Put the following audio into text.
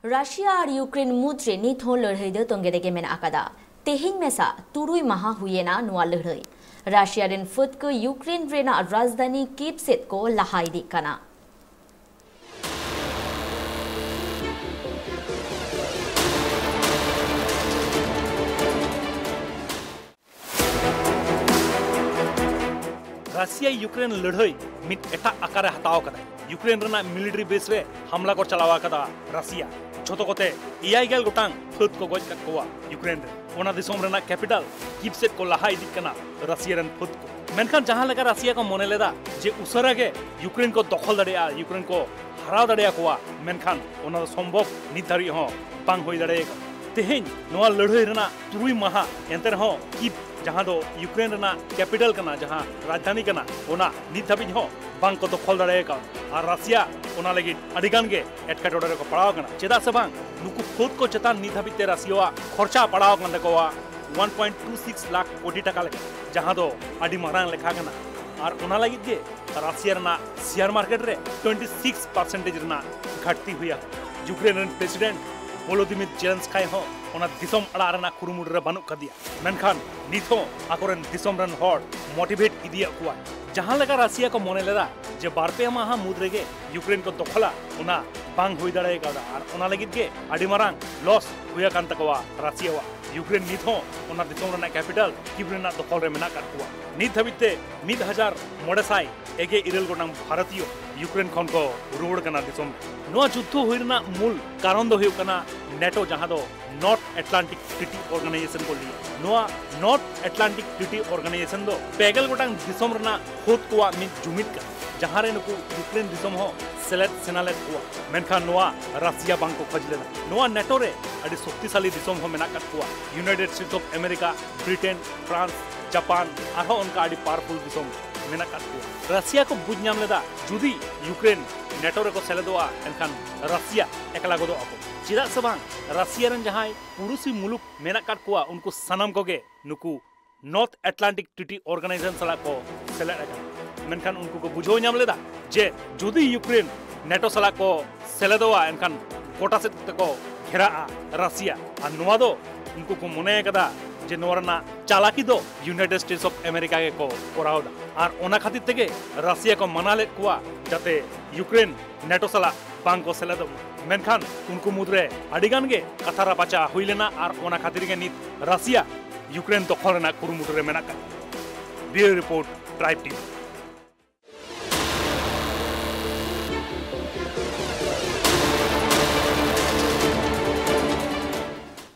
राशिया और यूक्रेन मुद्रे निथो लड़ाई दो तोंगे के मेना आकादा तेहिंग मेसा तुरुई महा हुएना नुआ लड़ाई राशिया रेन फुट को यूक्रेन रेना राजधानी कीव सेट को लहाई दी कना राशिया यूक्रेन लड़ाई मिट एटा आकारे हताव कदा यूक्रेन रना मिलिट्री बेस रे हमला को चलावा कदा राशिया छोटो कोते इयाई गेल गोटांग फुट को गज कवा यूक्रेन रे ओना दिसोम रना कैपिटल कीव सेट को लहा इदी कना राशिया रन फुट को मेनखान जहां लगा राशिया को मने लेदा जे उसरा के यूक्रेन को दखल दड़ेया यूक्रेन को हराव दड़ेया कोवा मेनखान ओना संभव निधारी हो बांग होई दड़े तेहें नोआ लड़ाई रना तुरुई महा एंतर हो कीव जहां दो यूक्रेन रना कैपिटल कना जहां राजधानी कना ओना नित धाबी हो बांग को दखल दड़े का और राशिया ओना लगी अडिगान के एटकाटोडे को पड़ाव कना चेदा से बांग नुकु खुद को चेतान नित धाबी ते राशिया खर्चा पड़ाव कन देखोवा 1.26 लाख कोटी टाका लेके जहां दो अडी मारांग लेखा कना और ओना लगी के राशिया रना शेयर मार्केट रे 26% रना घटती हुआ Ukraine run president Volodymyr Zelensky हो ओना दिसोम अड़ा रना कुरुमुड़ रे बनु कदिया मेनखान निथो आकोरन दिसोम रन हॉर मोटिवेट इदिया कुआ जहां लगा राशिया को मने लेदा जे बारपे माहा मुद्रे के यूक्रेन को दखला ओना बांग हुई दड़े का और ओना लगित के अडी मारांग लॉस हुया कान तकवा राशिया यूक्रेन निथो ओना दिसोम रना कैपिटल कीव रना दखल रे मेना काटकुआ नित हबिते 1000 एगे इरेल गोटांग भारतीय यूक्रेन खन को रुवड़ कना दिसोम नोआ जुद्धो हुइरना मूल कारण दो हुकना नेटो जहां दो नॉर्थ एटलांटिक ट्रीटी ऑर्गेनाइजेशन को लिए नोआ नॉर्थ एटलांटिक ट्रीटी ऑर्गेनाइजेशन दो पेगल गोटांग दिसोम रना खोद कोआ मिन जुमित का जहां रे नुकु यूक्रेन दिसोम हो सेलेट सेनालेट हुआ मेनखान नोआ राशिया बांग को खजलेना नोआ नेटो रे अडी शक्तिशाली दिसोम हो मेना कटकुआ United States of America Britain France Japan आरो उनका अडी पावरफुल दिसोम मेना कटकुआ रशिया को बुझ नाम लेदा जुदी यूक्रेन नेटो रे को सेलेदोआ एनखान रशिया एकला गोदो ako चिदा सबांग रशिया रन जहां पुरुषी मुलुक मेना कटकुआ उनको सनम Koge नुकु north Atlantic treaty organisation सला को सेलेद मेनखान उनको को बुझो नाम लेदा जे जुदी यूक्रेन नेटो सला को सेलेदोआ एनखान कोटा से को घेरा रशिया और नोआ दो उनको को मने कदा जे नोरना चालाकी दो यूनाइटेड स्टेट्स ऑफ अमेरिका के को कोरावदा और ओना खातिर तेगे रशिया को मना ले कुआ जाते यूक्रेन नेटो सला बांग को सेलेदो मेनखान उनको मुद्रे अडिगान के कथारा बचा हुई लेना और ओना खातिर के नित रशिया यूक्रेन दखल रेना कुरुमुटरे मेना का ब्यूरो रिपोर्ट ट्राइब टीवी।